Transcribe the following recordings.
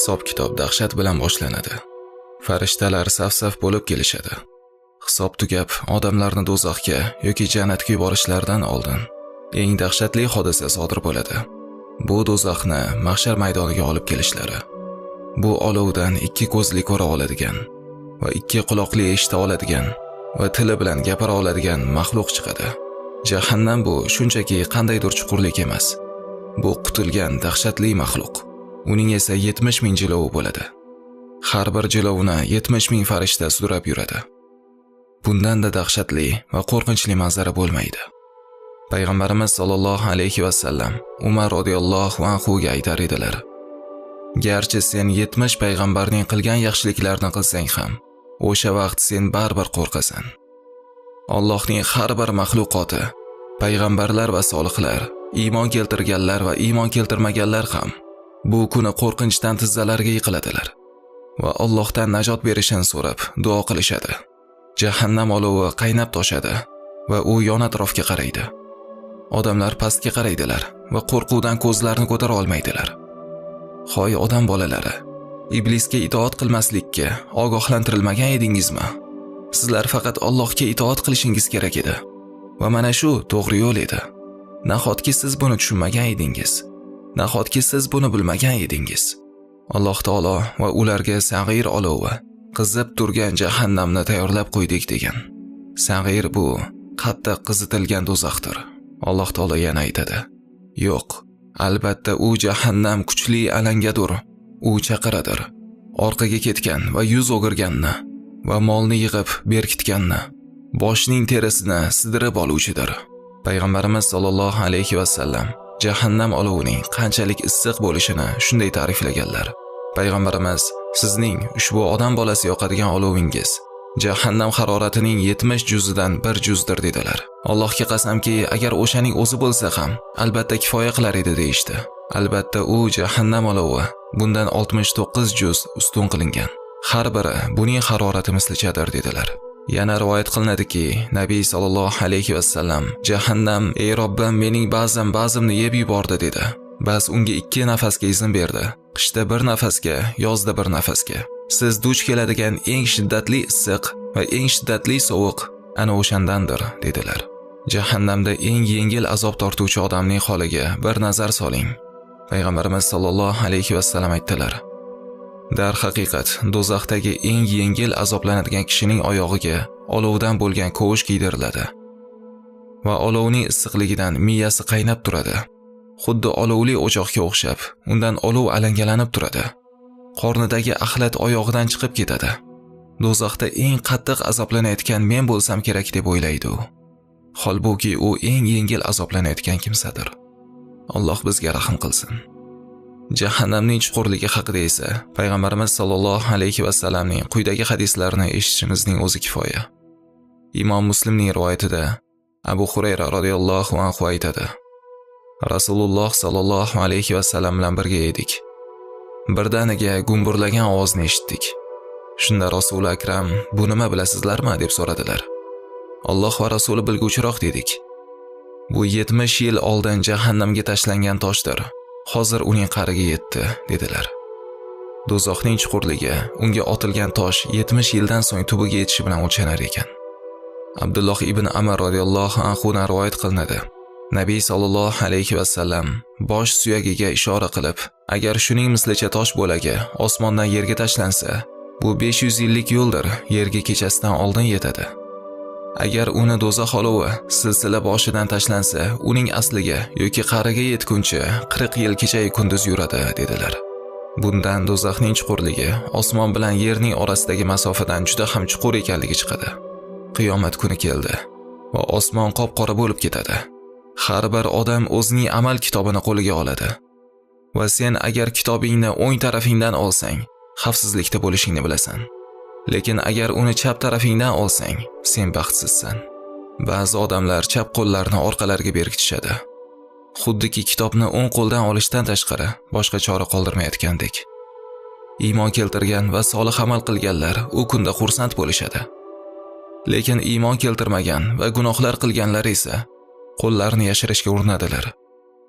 Hisob kitob dahshat bilan boshlanadi. Farishtalar saf-saf bo'lib kelishadi. Hisob tugab, odamlarni do'zaxga yoki jannatga yuborishlaridan oldin eng dahshatli hodisa sodir bo'ladi. Bu do'zaxni mahshar maydoniga olib kelishlari. Bu olovdan ikki ko'zli ko'ra oladigan va ikki quloqli eshita oladigan va tili bilan gapira oladigan maxluq chiqadi. Jahannam bu shunchaki qandaydir chuqurlik emas. Bu qutilgan dahshatli maxluq. Uning esa 70 ming jilovi bo'ladi. Har bir jilovini 70 ming farishta sudrab yuradi. Bundan da dahshatli va qo'rqinchli manzara bo'lmaydi. Payg'ambarimiz sollallohu alayhi va sallam Umar radhiyallohu anhu ga aytar edilar: "Garchi sen 70 payg'ambarning qilgan yaxshiliklarini qilsang ham, o'sha vaqt sen baribir qo'rqasan. Allohning har bir maxluqoti, payg'ambarlar va solihlar, iymon keltirganlar va iymon keltirmaganlar ham bu kuni qo'rqinchdan tizzalariga yiqiladilar va Allohdan najot berishini so'rab duo qilishadi. Jahannam olovi qaynab toshadi va u yon atrofga qaraydi. Odamlar pastga qaraydilar va qo'rquvdan ko'zlarini ko'tara olmaydilar. Hoy odam bolalari, iblisga itoat qilmaslikka ogohlantirilmagan edingizmi? Sizlar faqat Allohga itoat qilishingiz kerak edi va mana shu to'g'ri yo'l edi. Nahotki siz buni tushunmagan edingiz? Nahotki siz buni bilmagan edingiz? Alloh taolo va ularga sag'ir olovi, qizib turgan jahannamni tayyorlab qo'ydik degan. Sag'ir bu qattiq qizitilgan do'zaxdir. Alloh taolo yana aytadi: "Yo'q, albatta u jahannam kuchli alangadir. U chaqiradir. Orqaga ketgan va yuz o'girganni va molni yig'ib berkitganni, boshning terisini sidirib oluvchidir." Payg'ambarimiz sollallohu alayhi va sallam jahannam olovining qanchalik issiq bo'lishini shunday ta'riflaganlar. Payg'ambarimiz: "Sizning ushbu odam bolasi yoqadigan olovingiz jahannam haroratining 70 juzidan 1 juzdir" dedilar. Allohga qasamki, agar o'shaning o'zi bo'lsa ham albatta kifoya qilar edi deyishdi. Albatta u jahannam olovi bundan 69 juz ustun qilingan. Har biri buning harorati mislichadir dedilar. Yana rivoyat qilinadiki, Nabiy sallallohu alayhi va sallam jahannam: "Ey Robbim, mening ba'zimni yeb yubordi" dedi. Bas unga 2 nafasga izn berdi. Qishda 1 nafasga, yozda 1 nafasga. Siz duch keladigan eng shiddatli issiq va eng shiddatli sovuq ana o'shandandir dedilar. Jahannamda eng yengil azob tortuvchi odamning holiga bir nazar soling. Payg'ambarimiz sollallohu alayhi va sallam aytdilar: "Dar haqiqat, do'zaxdagi eng yengil azoblanadigan kishining oyog'iga olovdan bo'lgan kovush kiydiriladi va olovning issiqligidan miyasi qaynab turadi. Xuddi olovli o'choqqa o'xshab, undan olov alangalanib turadi. Qornidagi axlat oyog'idan chiqib ketadi. Do'zaxda eng qattiq azoblanayotgan men bo'lsam kerak deb o'ylaydi u. Holbuki u eng yengil azoblanayotgan kimsadir. Alloh bizga rahim qilsin." Jahannamning chuqurligi haqida esa Payg'ambarimiz sollallohu alayhi va sallamning quyidagi hadislarini eshitishimizning o'zi kifoya. Imom Muslimning rivoyatida Abu Hurayra radhiyallohu anhu aytadi: "Rasululloh sollallohu alayhi va sallam bilan birga edik. Birdaniga gumburlagan ovozni eshitdik. Shunda Rasul akram: 'Bu nima bilasizlarmi?' deb so'radilar. Alloh va Rasuli bilguvchiroq dedik. "Bu 70 yil oldin jahannamga tashlangan toshdir. Hozir uning qariga yetdi" dedilar. Do'zaxning chuqurligi unga otilgan tosh 70 yildan so'ng tubiga yetishi bilan o'lchanar ekan. Abdulloh ibn Amr radhiyallohu anhu dan rivoyat qilinadi. Nabiy sallallohu alayhi va sallam bosh suyagiga ishora qilib, agar shuning mislicha tosh bo'lagi osmondan yerga tashlansa, bu 500 yillik yo'ldir, yerga kechasidan oldin yetadi. Agar uni do'zax olovi silsila boshidan tashlansa, uning asliga yoki qariga yetguncha 40 yil kecha-yu kunduz yuradi dedilar. Bundan do'zaxning chuqurligi osmon bilan yerning orasidagi masofadan juda ham chuqur ekanligi chiqadi. Qiyomat kuni keldi va osmon qop-qora bo'lib ketadi. Har bir odam o'zining amal kitobini qo'liga oladi. Va sen agar kitobingni o'ng tarafingdan olsang, xavfsizlikda bo'lishingni bilasan. Lekin agar uni chap tarafingdan olsang, sen baxtsizsan. Ba'zi odamlar chap qo'llarini orqalariga berkitishadi. Xuddiki kitobni o'ng qo'ldan olishdan tashqari boshqa chora qoldirmayotgandek. Iymon keltirgan va solih amal qilganlar u kunda xursand bo'lishadi. Lekin iymon keltirmagan va gunohlar qilganlar esa qo'llarini yashirishga urinadilar.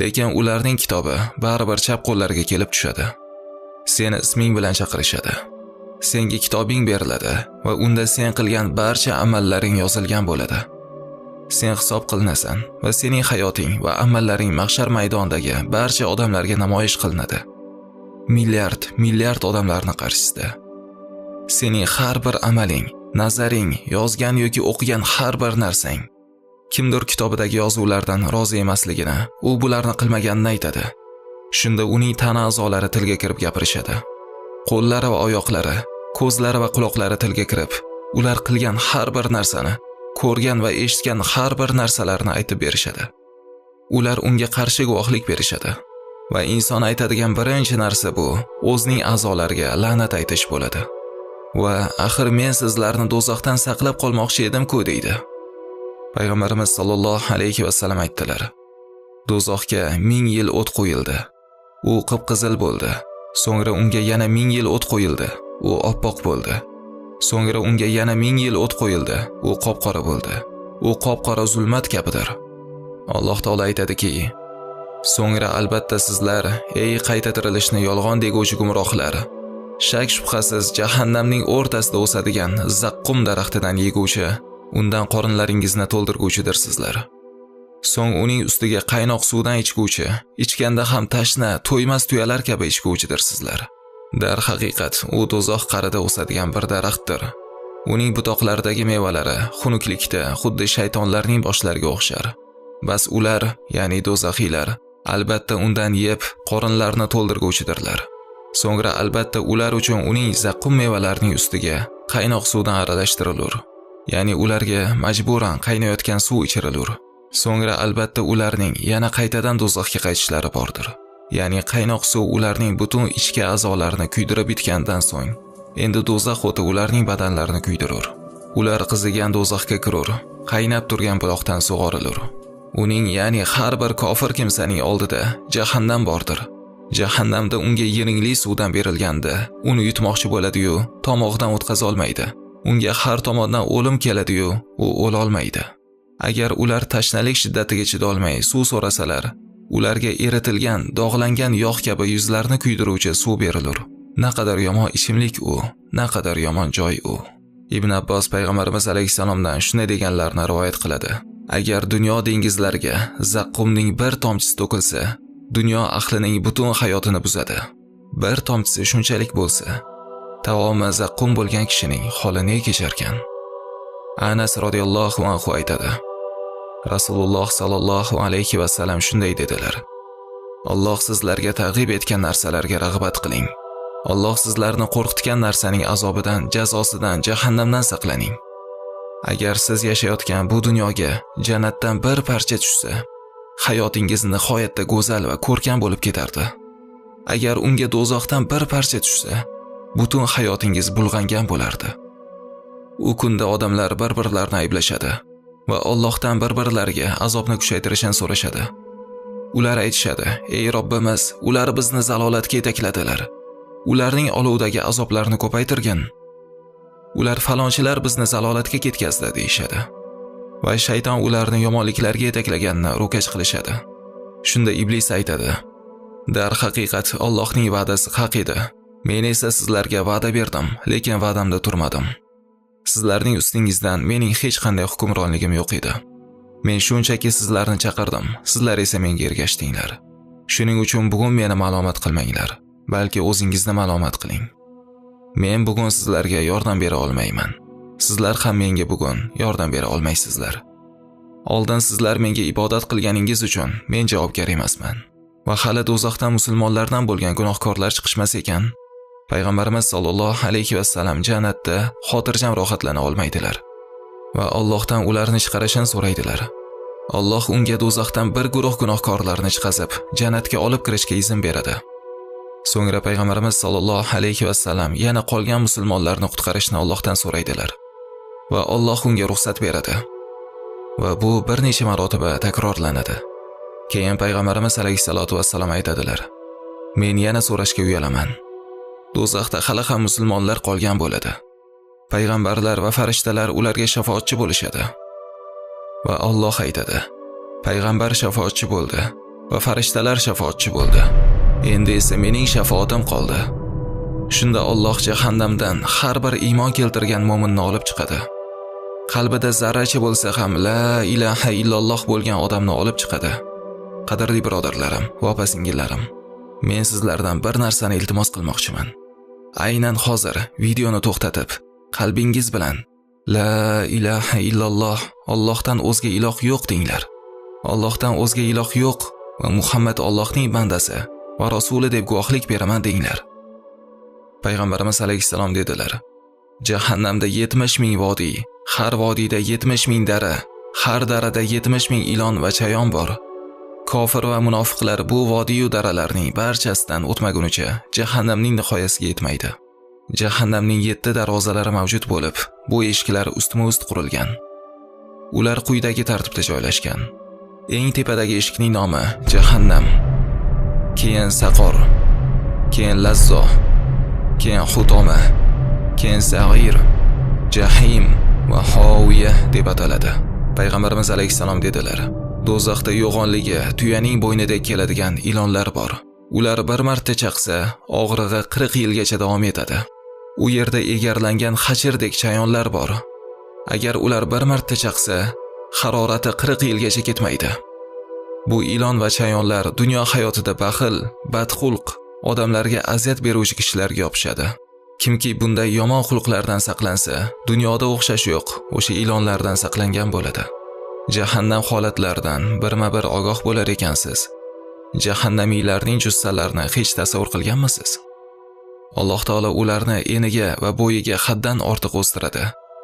Lekin ularning kitobi baribir chap qo'llariga kelib tushadi. Seni isming bilan chaqirishadi. Senga kitobing beriladi va unda sen qilgan barcha amallaring yozilgan bo'ladi. Sen hisob qilinasan va sening hayoting va amallaring mahshar maydonidagi barcha odamlarga namoyish qilinadi. Milliard odamlarning qarshisida. Sening har bir amaling, nazaring, yozgan yoki o'qigan har bir narsang kimdir kitobidagi yozuvlardan rozi emasligini, u bularni qilmaganini aytadi. Shunda uning tana a'zolari tilga kirib gapirishadi. Qo'llari va oyoqlari, ko'zlari va quloqlari tilga kirib, ular qilgan har bir narsani, ko'rgan va eshitgan har bir narsalarni aytib berishadi. Ular unga qarshi guvohlik berishadi. Va inson aytadigan birinchi narsa bu o'zining a'zolariga la'nat aytish bo'ladi. Va axir men sizlarni do'zaxdan saqlab qolmoqchi edim-ku deydi. Payg'ambarimiz sollallohu alayhi va sallam aytdilar: Do'zaxga 1000 yil o't qo'yildi. U qip-qizil bo'ldi. So'ngra unga yana 1000 yil o't qo'yildi. U oppoq bo'ldi. So'ngra unga yana 1000 yil o't qo'yildi. U qop-qora bo'ldi. U qop-qora zulmat kabidir. Alloh taolo aytadiki: So'ngra albatta sizlar, ey qayta tirilishni yolg'on deguvchi gumrohlar, shak shubhasiz jahannamning o'rtasida o'sadigan zaqqum daraxtidan yeguvchi, undan qorinlaringizni to'ldirguvchidirsizlar. So'ng uning ustiga qaynoq suvdan ichguvchi, ichganda ham tashna, to'ymas tuyalar kabi ichguvchidirsizlar. Dar haqiqat, u do'zax qa'rida o'sadigan bir daraxtdir. Uning butoqlaridagi mevalari xunuklikda xuddi shaytonlarning boshlariga o'xshar. Bas ular, ya'ni do'zaxiylar, albatta undan yeb, qorinlarni to'ldirguvchidirlar. So'ngra albatta ular uchun uning zaqqum mevalarining ustiga qaynoq suvdan aralashtirilur. Ya'ni ularga majburan qaynayotgan suv ichirilur. So'ngra albatta ularning yana qaytadan do'zaxga qaytishlari bordir. Ya'ni qaynoq suv ularning butun ichki a'zolarini kuydirib bitgandan so'ng, endi do'zax o'ti ularning badanlarini kuydirur. Ular qizigan do'zaxga kirur, qaynab turgan buloqdan sug'orilur. Uning, ya'ni har bir kofir kimsaning oldida jahannam bordir. Jahannamda unga yiringli suvdan berilganda, uni yutmoqchi bo'ladi-yu, tomog'idan o'tkaza olmaydi. Unga har tomondan o'lim keladi-yu, u o'la olmaydi. Agar ular tashnalik shiddatiga chidolmay suv so'rasalar, ularga eritilgan, dog'langan yog' kabi yuzlarni kuydiruvchi suv berilur. Naqadar yomon ichimlik u, naqadar yomon joy u. Ibn Abbos payg'ambarimiz alayhisalomdan shunday deganlarni rivoyat qiladi: Agar dunyo dengizlariga zaqqumning bir tomchisi to'kilsa, dunyo ahlining butun hayotini buzadi. Bir tomchisi shunchalik bo'lsa, taomi zaqqum bo'lgan kishining holi ne kecharkan? Anas radhiyallohu anhu aytadi: Rasululloh sallallohu alayhi va sallam shunday dedilar: Alloh sizlarga targ'ib etgan narsalarga rag'bat qiling. Alloh sizlarni qo'rqitgan narsaning azobidan, jazosidan, jahannamdan saqlaning. Agar siz yashayotgan bu dunyoga jannatdan bir parcha tushsa, hayotingiz nihoyatda go'zal va ko'rkam bo'lib ketardi. Agar unga do'zaxdan bir parcha tushsa, butun hayotingiz bulg'angan bo'lardi. U kunda odamlar bir-birlarini ayblashadi va Allohdan bir-birlariga azobni kuchaytirishni so'rashadi. Ular aytishadi: "Ey Robbimiz, ular bizni zalolatga yetakladilar. Ularning olovdagi azoblarini ko'paytirgin. Ular falonchilar bizni zalolatga ketkazdi" deyshadi. Va shayton ularni yomonliklarga yetaklaganini ro'kach qilishadi. Shunda iblis aytadi: "Dar haqiqat Allohning va'dasi haq edi. Men esa sizlarga va'da berdim, lekin va'damda turmadim. Sizlarning ustingizdan mening hech qanday hukmronligim yo'q edi. Men shunchaki sizlarni chaqirdim, sizlar esa menga ergashdinglar. Shuning uchun bugun meni malomat qilmanglar, balki o'zingizni malomat qiling. Men bugun sizlarga yordam bera olmayman. Sizlar ham menga bugun yordam bera olmaysizlar. Oldin sizlar menga ibodat qilganingiz uchun men javobgar emasman. Va hali do'zaxdan musulmonlardan bo'lgan gunohkorlar chiqishmas ekan, Payg'ambarimiz sollallohu alayhi va sallam jannatda xotirjam rohatlana olmaydilar va Allohdan ularni chiqarishini so'raydilar. Alloh unga do'zaxdan bir guruh gunohkorlarni chiqazib, jannatga olib kirishga izn beradi. So'ngra payg'ambarimiz sollallohu alayhi va sallam yana qolgan musulmonlarni qutqarishni Allohdan so'raydilar va Alloh unga ruxsat beradi. Va bu bir necha marotaba takrorlanadi. Keyin payg'ambarimiz alayhisolatu vassalam aytadilar: "Men yana so'rashga uyalaman. Do'zaxda hali ham musulmonlar qolgan bo'ladi. Payg'ambarlar va farishtalar ularga shafoatchi bo'lishadi." Va Alloh aytadi: "Payg'ambar shafoatchi bo'ldi va farishtalar shafoatchi bo'ldi. Endi esa mening shafaatim qoldi." Shunda Alloh jahannamdan har bir iymon keltirgan mu'minni olib chiqadi. Qalbida zarracha bo'lsa ham la ilaha illalloh bo'lgan odamni olib chiqadi. Qadrli birodarlarim va opa-singillarim, men sizlardan bir narsani iltimos qilmoqchiman. Aynan hozir videoni to'xtatib, qalbingiz bilan la ilaha illalloh, Allohdan o'zga iloh yo'q denglar. Allohdan o'zga iloh yo'q va Muhammad Allohning bandasi va rasuli deb guvohlik beraman denglar. Payg'ambarimiz alayhissalom dedilar: "Jahannamda 70 ming vodiy, har vodiyda 70 ming dara, har darada 70 ming ilon va chayon bor. Kofir va munofiqlar bu vodiy va daralarning barchasidan o'tmagunicha jahannamning nihoyasiga yetmaydi. Jahannamning 7 darvozalari mavjud bo'lib, bu eshiklar ustma-ust qurilgan. Ular quyidagi tartibda joylashgan. Eng tepadagi eshikning nomi Jahannam, keyin Saqor, keyin Lazzo, keyin Xutoma, keyin Sag'ir, Jahim va Howiya deb ataladi." Payg'ambarimiz alayhissalom dedilar: "Do'zaxda yo'g'onligi tuyaning bo'ynidek keladigan ilonlar bor. Ular bir marta chaqsa, og'rig'i 40 yilgacha davom etadi. U yerda egarlangan hachirdek chayonlar bor. Agar ular bir marta chaqsa, harorati 40 yilgacha ketmaydi. Bu ilon va chayonlar dunyo hayotida baxil, badxulq, odamlarga aziyat beruvchi kishilarga yopishadi. Kimki bunday yomon xulqlardan saqlansa, dunyoda o'xshash yo'q, o'sha ilonlardan saqlangan bo'ladi. Jahannam holatlaridan birma-bir ogoh bo'lar ekansiz. Jahannamiylarning jussalarini hech tasavvur qilganmisiz? Alloh taolo ularni eniga va bo'yiga haddan ortiq o'stiradi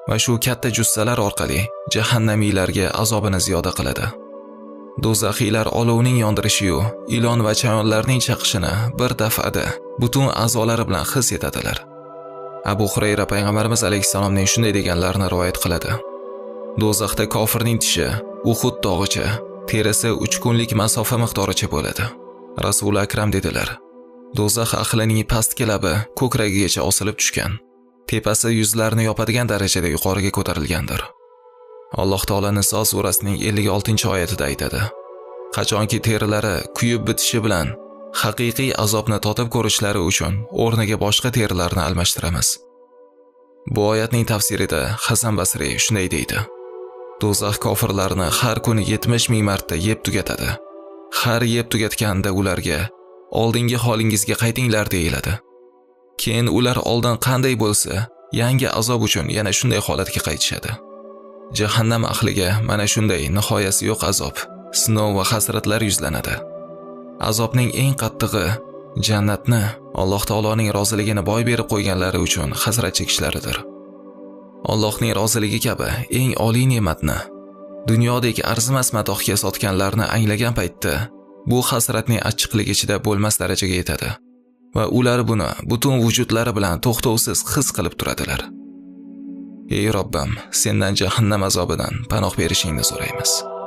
va shu katta jussalar orqali jahannamiylarga azobini ziyoda qiladi. Do'zaxiylar olovning yondirishi-yu, ilon va chayonlarning chaqishini bir daf'ada butun a'zolari bilan his etadilar. Abu Hurayra payg'ambarimiz alayhissalomning shunday deganlarini rivoyat qiladi: "Do'zaxda kofirning tishi Uhud tog'icha, terisi 3 kunlik masofa miqdoricha bo'ladi." Rasul akram dedilar: "Do'zax ahlining pastki labi ko'kragigacha osilib tushgan, tepasi yuzlarini yopadigan darajada yuqoriga ko'tarilgandir." Alloh taolo Niso surasining 56-oyatida aytadi: "Qachonki terilari kuyib bitishi bilan haqiqiy azobni totib ko'rishlari uchun o'rniga boshqa terilarni almashtiramiz." Bu oyatning tafsirida Hasan Basri shunday deydi: "Do'zax kofirlarni har kuni 70 ming marta yeb tugatadi. Har yeb tugatganda ularga oldingi holingizga qaytinglar deyiladi. Keyin ular oldin qanday bo'lsa, yangi azob uchun yana shunday holatga qaytishadi. Jahannam ahliga mana shunday nihoyasi yo'q azob, sinov va hasratlar yuzlanadi. Azobning eng qattig'i jannatni Alloh taoloning roziligini boy berib qo'yganlari uchun hasrat chekishlaridir. Allohning roziligi kabi eng oliy ne'matni dunyodek arzimas matohga sotganlarni anglagan paytda bu hasratning achchiqligi ichida bo'lmas darajaga yetadi va ular buni butun vujudlari bilan to'xtovsiz his qilib turadilar. Ey Robbim, sendan jahannam azobidan panoh berishingni so'raymiz."